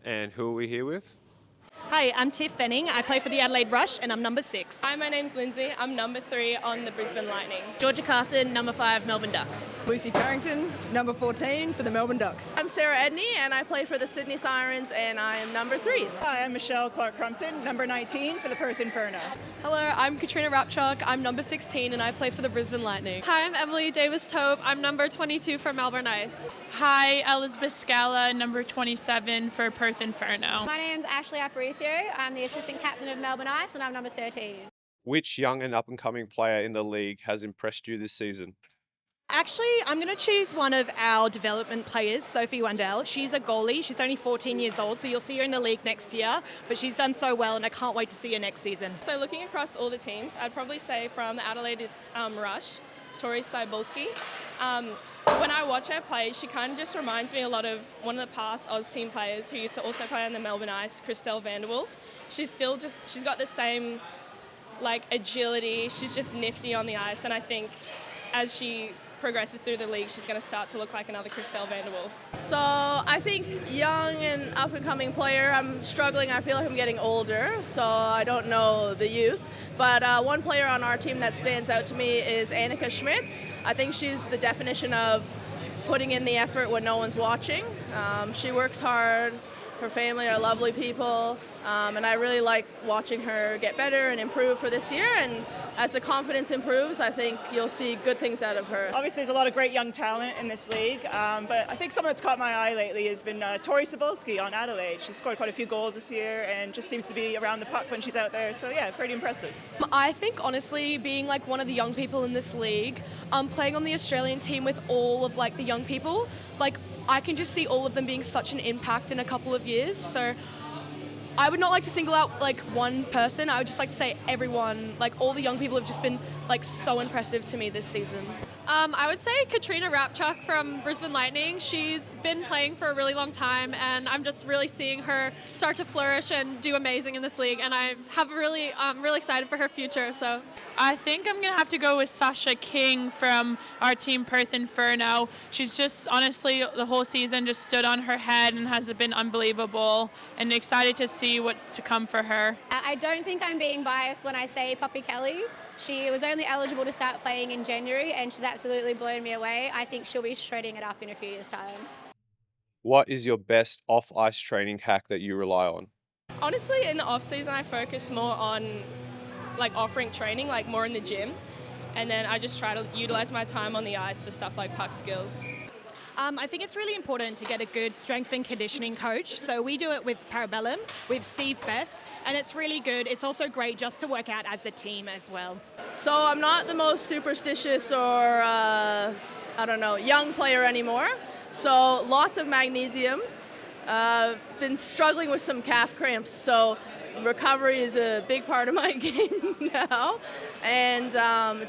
And who are we here with? Hi, I'm Tiff Fenning. I play for the Adelaide Rush and I'm number 6. Hi, my name's Lindsay. I'm number 3 on the Brisbane Lightning. Georgia Carson, number 5, Melbourne Ducks. Lucy Parrington, number 14 for the Melbourne Ducks. I'm Sarah Edney and I play for the Sydney Sirens and I am number 3. Hi, I'm Michelle Clark-Crumpton, number 19 for the Perth Inferno. Hello, I'm Katrina Rapchuk. I'm number 16 and I play for the Brisbane Lightning. Hi, I'm Emily Davis-Tope. I'm number 22 for Melbourne Ice. Hi, Elizabeth Scala, number 27 for Perth Inferno. My name's Ashley Aparicio. I'm the assistant captain of Melbourne Ice and I'm number 13. Which young and up-and-coming player in the league has impressed you this season? Actually, I'm going to choose one of our development players, Sophie Wandell. She's a goalie. She's only 14 years old, so you'll see her in the league next year. But she's done so well, and I can't wait to see her next season. So looking across all the teams, I'd probably say from the Adelaide Rush, Tori Cybulski. When I watch her play, she kind of just reminds me a lot of one of the past Oz team players who used to also play on the Melbourne Ice, Christelle Vanderwolf. She's got the same agility. She's just nifty on the ice, and I think as she progresses through the league, she's going to start to look like another Christelle Vanderwolf. So I think young and up and coming player, I'm struggling. I feel like I'm getting older, so I don't know the youth. But one player on our team that stands out to me is Annika Schmitz. I think she's the definition of putting in the effort when no one's watching. She works hard. Her family are lovely people, and I really like watching her get better and improve for this year. And as the confidence improves, I think you'll see good things out of her. Obviously, there's a lot of great young talent in this league, but I think someone that's caught my eye lately has been Tori Cybulski on Adelaide. She's scored quite a few goals this year and just seems to be around the puck when she's out there. So yeah, pretty impressive. I think honestly, being one of the young people in this league, playing on the Australian team with all of the young people, I can just see all of them being such an impact in a couple of years. So I would not like to single out one person. I would just like to say everyone, all the young people have just been so impressive to me this season. I would say Katrina Rapchuk from Brisbane Lightning. She's been playing for a really long time, and I'm just really seeing her start to flourish and do amazing in this league. And I'm really excited for her future. So I think I'm going to have to go with Sasha King from our team Perth Inferno. She's just honestly the whole season just stood on her head and has been unbelievable, and excited to see what's to come for her. I don't think I'm being biased when I say Poppy Kelly. She was only eligible to start playing in January and she's absolutely blown me away. I think she'll be shredding it up in a few years' time. What is your best off-ice training hack that you rely on? Honestly, in the off-season, I focus more on offering training, more in the gym. And then I just try to utilize my time on the ice for stuff like puck skills. I think it's really important to get a good strength and conditioning coach. So we do it with Parabellum, with Steve Best, and it's really good. It's also great just to work out as a team as well. So I'm not the most superstitious or, young player anymore. So lots of magnesium. I've been struggling with some calf cramps, so recovery is a big part of my game now. And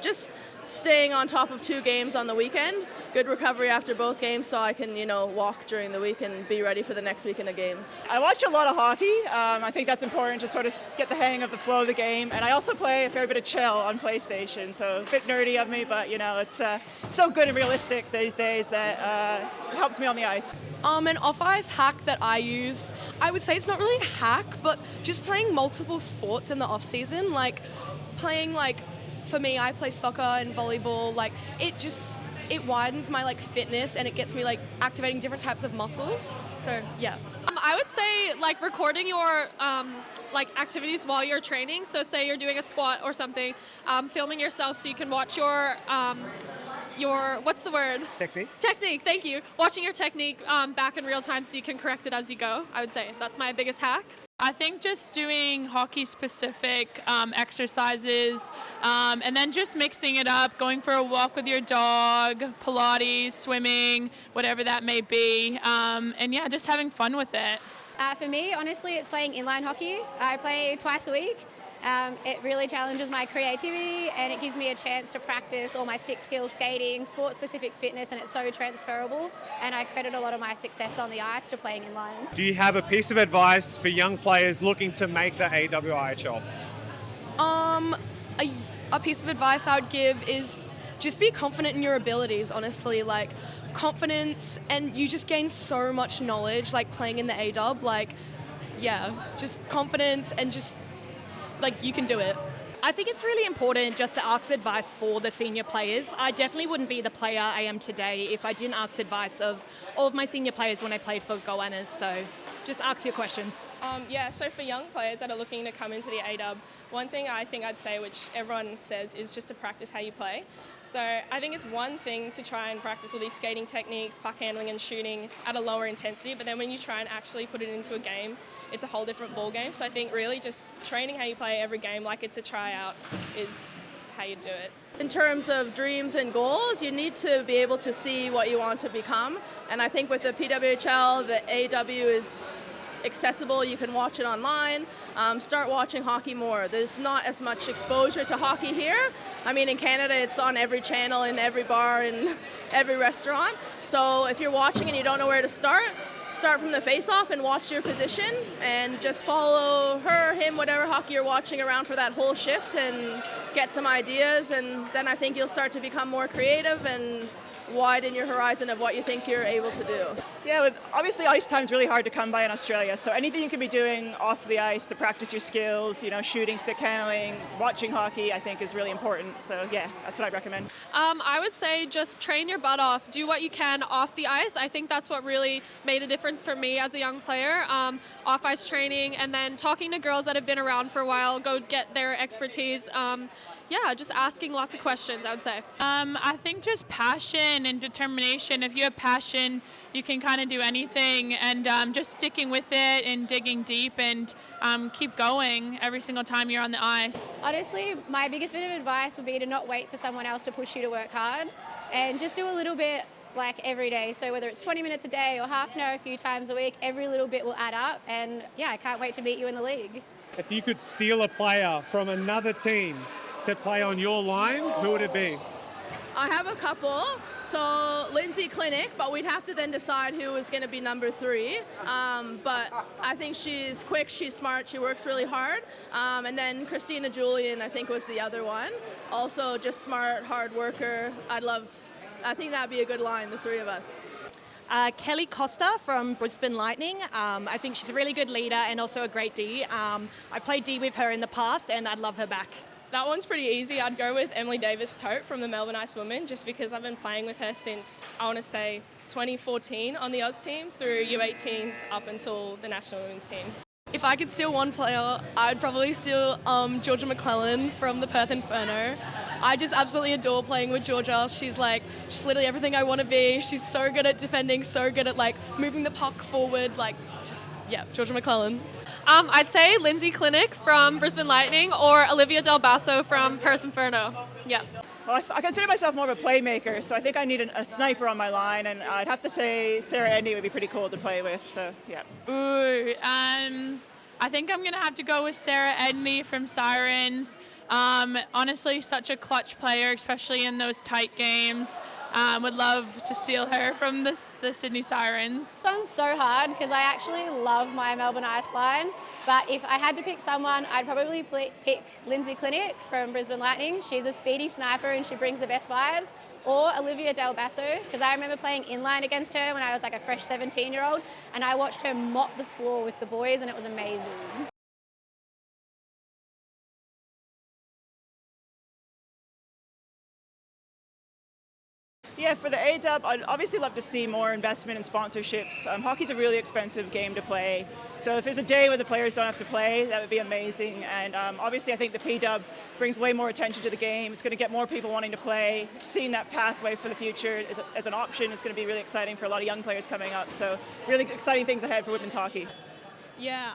just staying on top of 2 games on the weekend, good recovery after both games so I can, walk during the week and be ready for the next weekend of games. I watch a lot of hockey. I think that's important to sort of get the hang of the flow of the game. And I also play a fair bit of chill on PlayStation, so a bit nerdy of me, but it's so good and realistic these days that it helps me on the ice. An off-ice hack that I use, I would say it's not really a hack, but just playing multiple sports in the off-season, playing for me, I play soccer and volleyball. It widens my fitness and it gets me activating different types of muscles. So yeah. I would say recording your activities while you're training. So say you're doing a squat or something, filming yourself so you can watch your what's the word? Technique, thank you. Watching your technique back in real time so you can correct it as you go. I would say that's my biggest hack. I think just doing hockey-specific exercises, and then just mixing it up, going for a walk with your dog, Pilates, swimming, whatever that may be, and yeah, just having fun with it. For me, honestly, it's playing inline hockey. I play twice a week. It really challenges my creativity and it gives me a chance to practice all my stick skills, skating, sport-specific fitness, and it's so transferable. And I credit a lot of my success on the ice to playing inline. Do you have a piece of advice for young players looking to make the AWIHL? A piece of advice I would give is just be confident in your abilities, honestly. Like, confidence, and you just gain so much knowledge, like, playing in the A-Dub. Like, yeah, just confidence and just, like, you can do it. I think it's really important just to ask advice for the senior players. I definitely wouldn't be the player I am today if I didn't ask advice of all of my senior players when I played for Goannas. So just ask your questions. So for young players that are looking to come into the A-Dub, one thing I think I'd say, which everyone says, is just to practice how you play. So I think it's one thing to try and practice all these skating techniques, puck handling and shooting at a lower intensity, but then when you try and actually put it into a game, it's a whole different ball game. So I think really just training how you play every game like it's a tryout is how you do it. In terms of dreams and goals, you need to be able to see what you want to become. And I think with the PWHL, the AW is accessible. You can watch it online. Start watching hockey more. There's not as much exposure to hockey here. I mean, in Canada, it's on every channel, in every bar, in every restaurant. So if you're watching and you don't know where to start from the face-off and watch your position and just follow her, him, whatever hockey you're watching around for that whole shift and get some ideas, and then I think you'll start to become more creative and widen your horizon of what you think you're able to do. Yeah, obviously ice time's really hard to come by in Australia, so anything you can be doing off the ice to practice your skills, shooting, stick handling, watching hockey, I think is really important. So yeah, that's what I'd recommend. I would say just train your butt off. Do what you can off the ice. I think that's what really made a difference for me as a young player. Off-ice training, and then talking to girls that have been around for a while, go get their expertise. Just asking lots of questions, I would say. I think just passion and determination. If you have passion, you can kind of do anything, and just sticking with it and digging deep and keep going every single time you're on the ice. Honestly, my biggest bit of advice would be to not wait for someone else to push you to work hard, and just do a little bit like every day. So whether it's 20 minutes a day or half an hour a few times a week, every little bit will add up, and I can't wait to meet you in the league. If you could steal a player from another team to play on your line, who would it be? I have a couple. So Lindsay Clinic, but we'd have to then decide who was going to be number 3. But I think she's quick, she's smart, she works really hard. And then Christina Julian, I think, was the other one. Also just smart, hard worker. I think that'd be a good line, the 3 of us. Kelly Costa from Brisbane Lightning. I think she's a really good leader and also a great D. I played D with her in the past and I'd love her back. That one's pretty easy. I'd go with Emily Davis-Tote from the Melbourne Ice Women, just because I've been playing with her since, I want to say, 2014 on the Oz team through U18s up until the National Women's team. If I could steal one player, I'd probably steal Georgia McClellan from the Perth Inferno. I just absolutely adore playing with Georgia. She's literally everything I want to be. She's so good at defending, so good at moving the puck forward. Georgia McClellan. I'd say Lindsay Clinic from Brisbane Lightning or Olivia Del Basso from Perth Inferno. Yeah. Well, I consider myself more of a playmaker, so I think I need a sniper on my line, and I'd have to say Sarah Edney would be pretty cool to play with, so yeah. Ooh, I think I'm going to have to go with Sarah Edney from Sirens. Honestly, such a clutch player, especially in those tight games. Would love to steal her from the Sydney Sirens. This one's so hard because I actually love my Melbourne Ice line, but if I had to pick someone, I'd probably pick Lindsay Clinic from Brisbane Lightning. She's a speedy sniper and she brings the best vibes. Or Olivia Del Basso, because I remember playing inline against her when I was a fresh 17-year-old, and I watched her mop the floor with the boys and it was amazing. Yeah, for the A-Dub, I'd obviously love to see more investment in sponsorships. Hockey's a really expensive game to play, so if there's a day where the players don't have to play, that would be amazing. And obviously I think the P-Dub brings way more attention to the game. It's going to get more people wanting to play. Seeing that pathway for the future as an option is going to be really exciting for a lot of young players coming up. So really exciting things ahead for women's hockey. Yeah,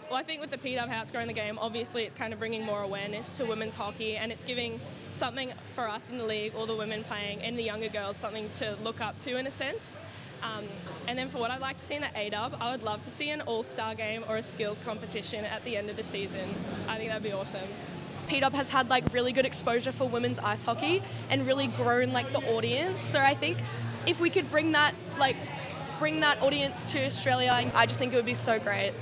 well, I think with the P-Dub, how it's growing the game, obviously it's kind of bringing more awareness to women's hockey, and it's giving something for us in the league, all the women playing, and the younger girls, something to look up to in a sense. And then for what I'd like to see in the A-Dub, I would love to see an all-star game or a skills competition at the end of the season. I think that'd be awesome. P-Dub has had really good exposure for women's ice hockey and really grown the audience. So I think if we could bring that audience to Australia, I just think it would be so great.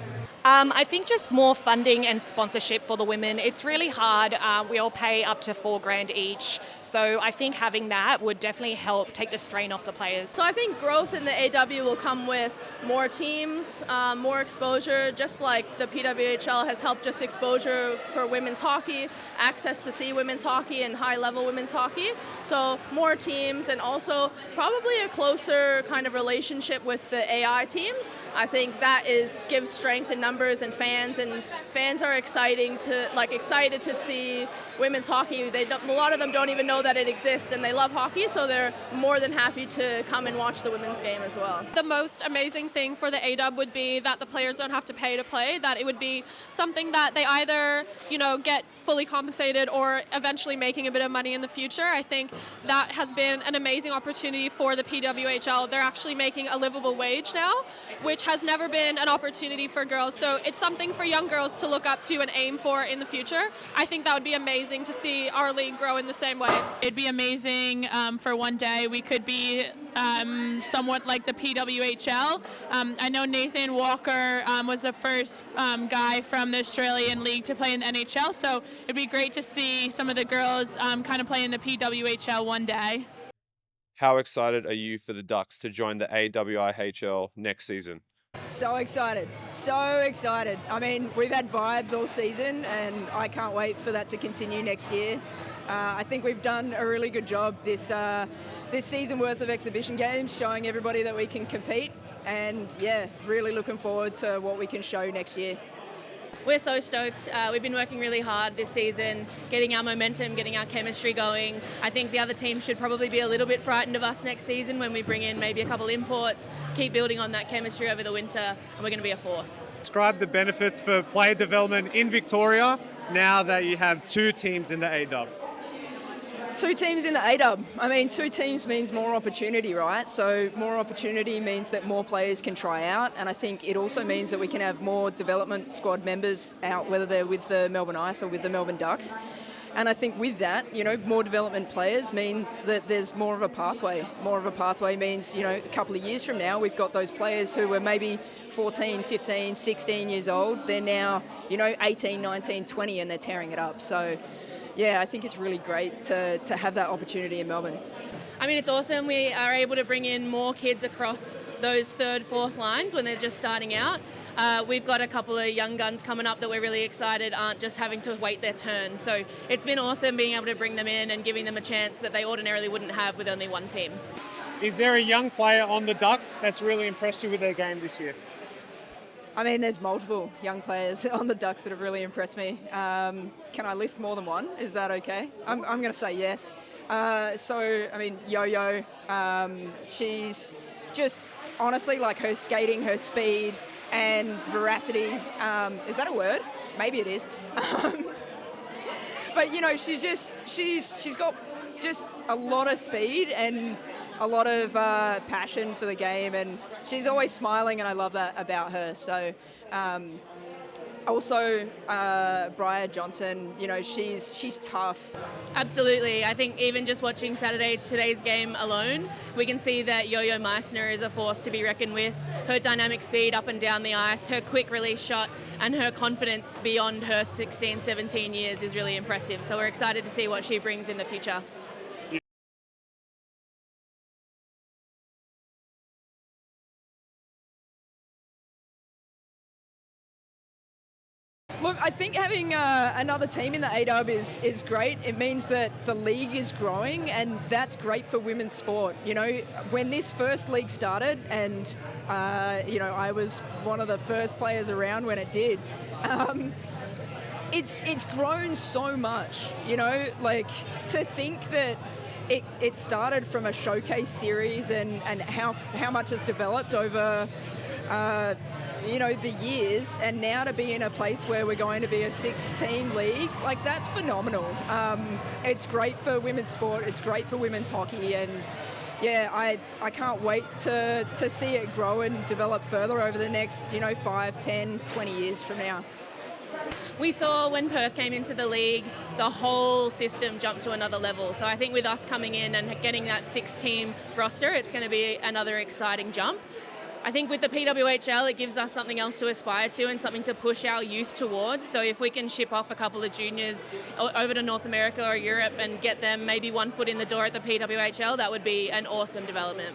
I think just more funding and sponsorship for the women. It's really hard. We all pay up to $4,000 each. So I think having that would definitely help take the strain off the players. So I think growth in the AW will come with more teams, more exposure, just like the PWHL has helped just exposure for women's hockey, access to see women's hockey and high-level women's hockey. So more teams and also probably a closer kind of relationship with the AI teams. I think that gives strength in numbers and fans are excited to see women's hockey. A lot of them don't even know that it exists, and they love hockey, so they're more than happy to come and watch the women's game as well. The most amazing thing for the AW would be that the players don't have to pay to play, that it would be something that they either, get fully compensated or eventually making a bit of money in the future. I think that has been an amazing opportunity for the PWHL. They're actually making a livable wage now, which has never been an opportunity for girls. So it's something for young girls to look up to and aim for in the future. I think that would be amazing to see our league grow in the same way. It'd be amazing for one day we could be somewhat like the PWHL. I know Nathan Walker was the first guy from the Australian League to play in the NHL, so it'd be great to see some of the girls kind of play in the PWHL one day. How excited are you for the Ducks to join the AWIHL next season? So excited, so excited. I mean, we've had vibes all season and I can't wait for that to continue next year. I think we've done a really good job this season worth of exhibition games, showing everybody that we can compete, and really looking forward to what we can show next year. We're so stoked. We've been working really hard this season, getting our momentum, getting our chemistry going. I think the other team should probably be a little bit frightened of us next season when we bring in maybe a couple imports, keep building on that chemistry over the winter, and we're going to be a force. Describe the benefits for player development in Victoria now that you have two teams in the AW. Two teams in the AW. I mean, two teams means more opportunity, right? So more opportunity means that more players can try out, and I think it also means that we can have more development squad members out, whether they're with the Melbourne Ice or with the Melbourne Ducks. And I think with that, more development players means that there's more of a pathway. More of a pathway means, a couple of years from now, we've got those players who were maybe 14, 15, 16 years old. They're now, 18, 19, 20, and they're tearing it up. So I think it's really great to have that opportunity in Melbourne. I mean, it's awesome. We are able to bring in more kids across those third, fourth lines when they're just starting out. We've got a couple of young guns coming up that we're really excited aren't just having to wait their turn. So it's been awesome being able to bring them in and giving them a chance that they ordinarily wouldn't have with only one team. Is there a young player on the Ducks that's really impressed you with their game this year? I mean, there's multiple young players on the Ducks that have really impressed me. Can I list more than one? Is that okay? I'm going to say yes. Yo-Yo, she's just honestly, like, her skating, her speed and veracity. Is that a word? Maybe it is. But, she's got just a lot of speed and a lot of passion for the game, and she's always smiling, and I love that about her. So also Briar Johnson, she's tough. Absolutely. I think even just watching today's game alone, we can see that Yo-Yo Meissner is a force to be reckoned with. Her dynamic speed up and down the ice, her quick release shot, and her confidence beyond her 16, 17 years is really impressive. So we're excited to see what she brings in the future. Look, I think having another team in the AW is great. It means that the league is growing, and that's great for women's sport. When this first league started, and I was one of the first players around when it did, it's grown so much. To think that it started from a showcase series and how much has developed over the years, and now to be in a place where we're going to be a 6-team league, like, that's phenomenal. It's great for women's sport, it's great for women's hockey, and I can't wait to see it grow and develop further over the next 5, 10, 20 years from now. We saw when Perth came into the league, the whole system jumped to another level. So I think with us coming in and getting that 6-team roster, it's going to be another exciting jump. I think with the PWHL, it gives us something else to aspire to and something to push our youth towards. So if we can ship off a couple of juniors over to North America or Europe and get them maybe one foot in the door at the PWHL, that would be an awesome development.